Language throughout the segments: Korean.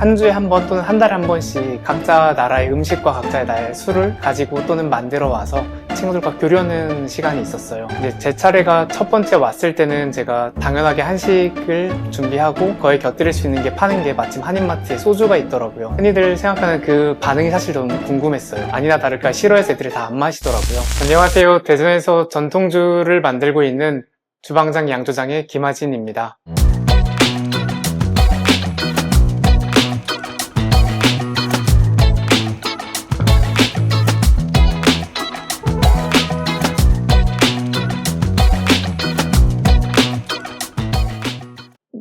한 주에 한 번 또는 한 달에 한 번씩 각자 나라의 음식과 각자의 나라의 술을 가지고 또는 만들어 와서 친구들과 교류하는 시간이 있었어요. 이제 제 차례가 첫 번째 왔을 때는 제가 당연하게 한식을 준비하고 거기에 곁들일 수 있는 게 파는 게 마침 한인마트에 소주가 있더라고요. 흔히들 생각하는 그 반응이 사실 너무 궁금했어요. 아니나 다를까 싫어해서 애들이 다 안 마시더라고요. 안녕하세요. 대전에서 전통주를 만들고 있는 주방장 양조장의 김하진입니다.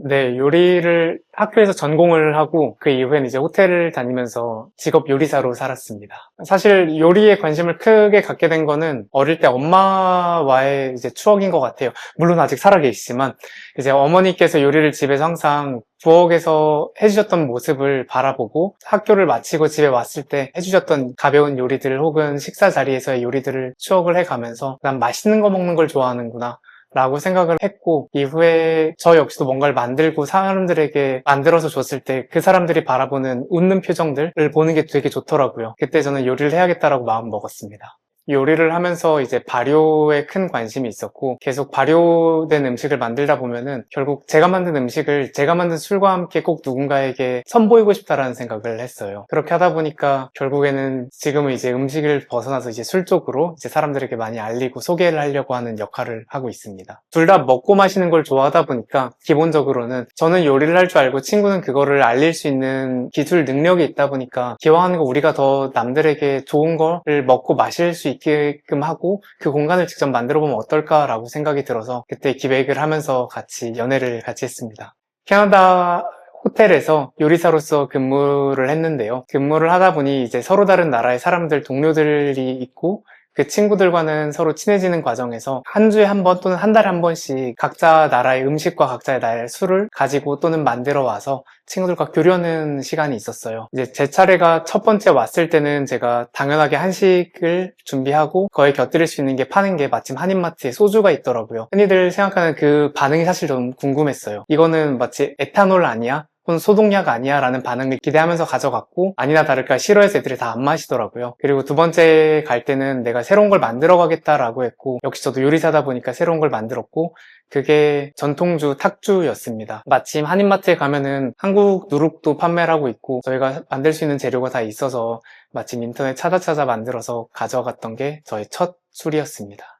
네, 요리를 학교에서 전공을 하고 그 이후에는 이제 호텔을 다니면서 직업 요리사로 살았습니다. 사실 요리에 관심을 크게 갖게 된 거는 어릴 때 엄마와의 이제 추억인 것 같아요. 물론 아직 살아계시지만 이제 어머니께서 요리를 집에서 항상 부엌에서 해주셨던 모습을 바라보고 학교를 마치고 집에 왔을 때 해주셨던 가벼운 요리들 혹은 식사 자리에서의 요리들을 추억을 해가면서 난 맛있는 거 먹는 걸 좋아하는구나 라고 생각을 했고, 이후에 저 역시도 뭔가를 만들고 사람들에게 만들어서 줬을 때 그 사람들이 바라보는 웃는 표정들을 보는 게 되게 좋더라고요. 그때 저는 요리를 해야겠다라고 마음 먹었습니다. 요리를 하면서 이제 발효에 큰 관심이 있었고 계속 발효된 음식을 만들다 보면은 결국 제가 만든 음식을 제가 만든 술과 함께 꼭 누군가에게 선보이고 싶다라는 생각을 했어요. 그렇게 하다 보니까 결국에는 지금은 이제 음식을 벗어나서 이제 술 쪽으로 이제 사람들에게 많이 알리고 소개를 하려고 하는 역할을 하고 있습니다. 둘 다 먹고 마시는 걸 좋아하다 보니까 기본적으로는 저는 요리를 할 줄 알고 친구는 그거를 알릴 수 있는 기술 능력이 있다 보니까 기왕하는 거 우리가 더 남들에게 좋은 거를 먹고 마실 수 있게끔 하고 그 공간을 직접 만들어 보면 어떨까라고 생각이 들어서 그때 기획을 하면서 같이 연애를 같이 했습니다. 캐나다 호텔에서 요리사로서 근무를 했는데요. 근무를 하다 보니 이제 서로 다른 나라의 사람들, 동료들이 있고 그 친구들과는 서로 친해지는 과정에서 한 주에 한 번 또는 한 달에 한 번씩 각자 나라의 음식과 각자의 나라의 술을 가지고 또는 만들어 와서 친구들과 교류하는 시간이 있었어요. 이제 제 차례가 첫 번째 왔을 때는 제가 당연하게 한식을 준비하고 거기에 곁들일 수 있는 게 파는 게 마침 한인마트에 소주가 있더라고요. 흔히들 생각하는 그 반응이 사실 너무 궁금했어요. 이거는 마치 에탄올 아니야? 혹은 소독약 아니야? 라는 반응을 기대하면서 가져갔고 아니나 다를까 싫어해서 애들이 다 안 마시더라고요. 그리고 두 번째 갈 때는 내가 새로운 걸 만들어 가겠다라고 했고 역시 저도 요리사다 보니까 새로운 걸 만들었고 그게 전통주 탁주였습니다. 마침 한인마트에 가면은 한국 누룩도 판매를 하고 있고 저희가 만들 수 있는 재료가 다 있어서 마침 인터넷 찾아 만들어서 가져갔던 게 저의 첫 술이었습니다.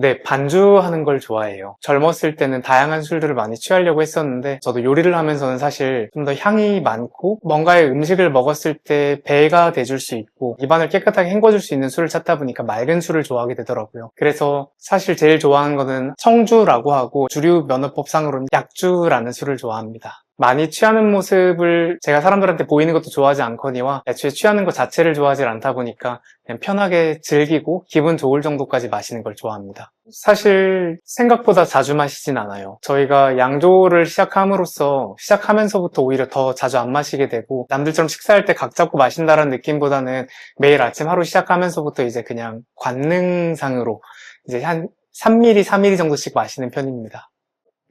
네, 반주하는 걸 좋아해요. 젊었을 때는 다양한 술들을 많이 취하려고 했었는데 저도 요리를 하면서는 사실 좀 더 향이 많고 뭔가의 음식을 먹었을 때 배가 돼줄 수 있고 입안을 깨끗하게 헹궈줄 수 있는 술을 찾다 보니까 맑은 술을 좋아하게 되더라고요. 그래서 사실 제일 좋아하는 거는 청주라고 하고 주류 면허법상으로는 약주라는 술을 좋아합니다. 많이 취하는 모습을 제가 사람들한테 보이는 것도 좋아하지 않거니와 애초에 취하는 것 자체를 좋아하지 않다 보니까 그냥 편하게 즐기고 기분 좋을 정도까지 마시는 걸 좋아합니다. 사실 생각보다 자주 마시진 않아요. 저희가 양조를 시작하면서부터 오히려 더 자주 안 마시게 되고 남들처럼 식사할 때 각 잡고 마신다는 느낌보다는 매일 아침 하루 시작하면서부터 이제 그냥 관능상으로 이제 한 3ml, 4ml 정도씩 마시는 편입니다.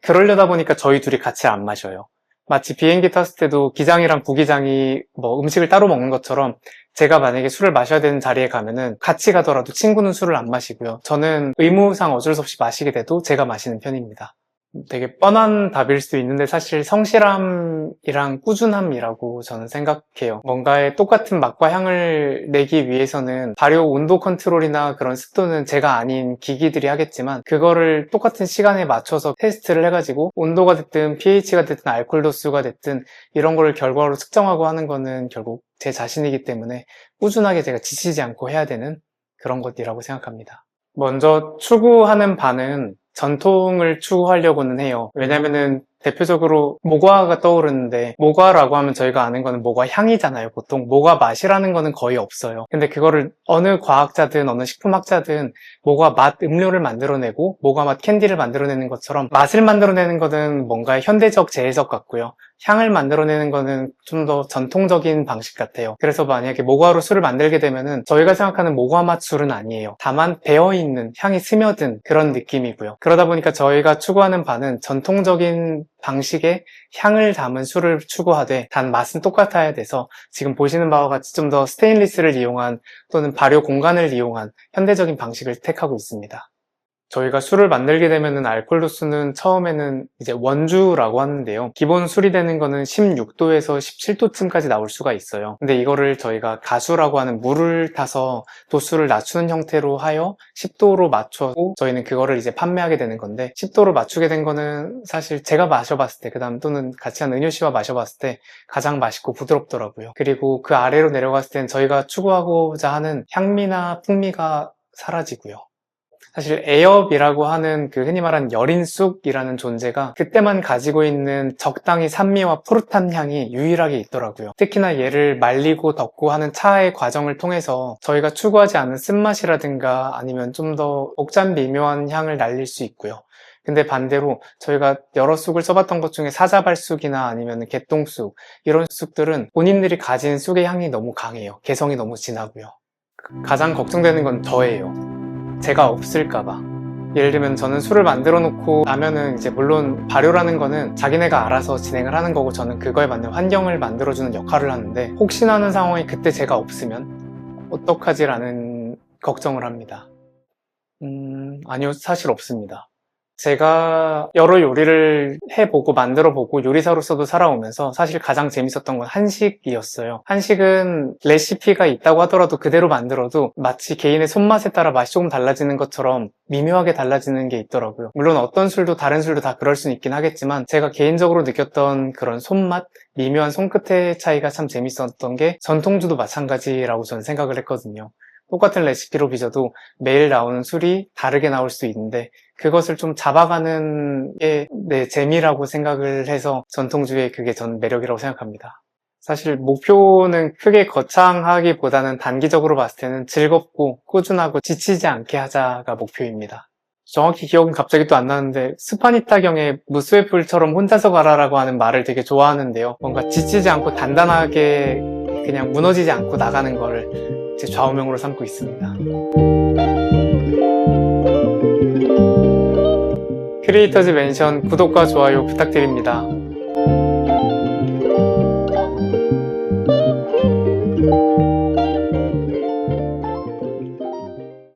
그러려다 보니까 저희 둘이 같이 안 마셔요. 마치 비행기 탔을 때도 기장이랑 부기장이 뭐 음식을 따로 먹는 것처럼 제가 만약에 술을 마셔야 되는 자리에 가면은 같이 가더라도 친구는 술을 안 마시고요. 저는 의무상 어쩔 수 없이 마시게 돼도 제가 마시는 편입니다. 되게 뻔한 답일 수도 있는데 사실 성실함이랑 꾸준함이라고 저는 생각해요. 뭔가의 똑같은 맛과 향을 내기 위해서는 발효 온도 컨트롤이나 그런 습도는 제가 아닌 기기들이 하겠지만 그거를 똑같은 시간에 맞춰서 테스트를 해가지고 온도가 됐든 pH가 됐든 알코올 도수가 됐든 이런 거를 결과로 측정하고 하는 거는 결국 제 자신이기 때문에 꾸준하게 제가 지치지 않고 해야 되는 그런 것이라고 생각합니다. 먼저 추구하는 바는 전통을 추구하려고는 해요. 왜냐면은 대표적으로 모과가 떠오르는데 모과라고 하면 저희가 아는 거는 모과 향이잖아요. 보통 모과 맛이라는 거는 거의 없어요. 근데 그거를 어느 과학자든 어느 식품학자든 모과 맛 음료를 만들어내고 모과 맛 캔디를 만들어내는 것처럼 맛을 만들어내는 거는 뭔가 현대적 재해석 같고요. 향을 만들어내는 거는 좀 더 전통적인 방식 같아요. 그래서 만약에 모과로 술을 만들게 되면은 저희가 생각하는 모과 맛 술은 아니에요. 다만 배어있는, 향이 스며든 그런 느낌이고요. 그러다 보니까 저희가 추구하는 바는 전통적인 방식의 향을 담은 술을 추구하되 단 맛은 똑같아야 돼서 지금 보시는 바와 같이 좀 더 스테인리스를 이용한 또는 발효 공간을 이용한 현대적인 방식을 택하고 있습니다. 저희가 술을 만들게 되면은 알코올 도수는 처음에는 이제 원주라고 하는데요. 기본 술이 되는 거는 16도에서 17도쯤까지 나올 수가 있어요. 근데 이거를 저희가 가수라고 하는 물을 타서 도수를 낮추는 형태로 하여 10도로 맞춰고 저희는 그거를 이제 판매하게 되는 건데 10도로 맞추게 된 거는 사실 제가 마셔봤을 때 그다음 또는 같이 한 은효 씨와 마셔봤을 때 가장 맛있고 부드럽더라고요. 그리고 그 아래로 내려갔을 땐 저희가 추구하고자 하는 향미나 풍미가 사라지고요. 사실 애엽이라고 하는 그 흔히 말하는 여린쑥이라는 존재가 그때만 가지고 있는 적당히 산미와 푸릇한 향이 유일하게 있더라고요. 특히나 얘를 말리고 덮고 하는 차의 과정을 통해서 저희가 추구하지 않는 쓴맛이라든가 아니면 좀 더 옥잔 미묘한 향을 날릴 수 있고요. 근데 반대로 저희가 여러 쑥을 써봤던 것 중에 사자발쑥이나 아니면 개똥쑥 이런 쑥들은 본인들이 가진 쑥의 향이 너무 강해요. 개성이 너무 진하고요. 가장 걱정되는 건 저예요. 제가 없을까봐. 예를 들면 저는 술을 만들어 놓고 나면은 이제 물론 발효라는 거는 자기네가 알아서 진행을 하는 거고 저는 그거에 맞는 환경을 만들어주는 역할을 하는데 혹시나 하는 상황이 그때 제가 없으면 어떡하지라는 걱정을 합니다. 아니요, 사실 없습니다. 제가 여러 요리를 해보고 만들어보고 요리사로서도 살아오면서 사실 가장 재밌었던 건 한식이었어요. 한식은 레시피가 있다고 하더라도 그대로 만들어도 마치 개인의 손맛에 따라 맛이 조금 달라지는 것처럼 미묘하게 달라지는 게 있더라고요. 물론 어떤 술도 다른 술도 다 그럴 수는 있긴 하겠지만 제가 개인적으로 느꼈던 그런 손맛, 미묘한 손끝의 차이가 참 재밌었던 게 전통주도 마찬가지라고 저는 생각을 했거든요. 똑같은 레시피로 빚어도 매일 나오는 술이 다르게 나올 수 있는데 그것을 좀 잡아가는 게 재미라고 생각을 해서 전통주의 그게 전 매력이라고 생각합니다. 사실 목표는 크게 거창하기보다는 단기적으로 봤을 때는 즐겁고 꾸준하고 지치지 않게 하자가 목표입니다. 정확히 기억은 갑자기 또 안 나는데 스파니타경의 무스웨풀처럼 혼자서 가라라고 하는 말을 되게 좋아하는데요. 뭔가 지치지 않고 단단하게 그냥 무너지지 않고 나가는 거를 제 좌우명으로 삼고 있습니다. 크리에이터즈 맨션 구독과 좋아요 부탁드립니다.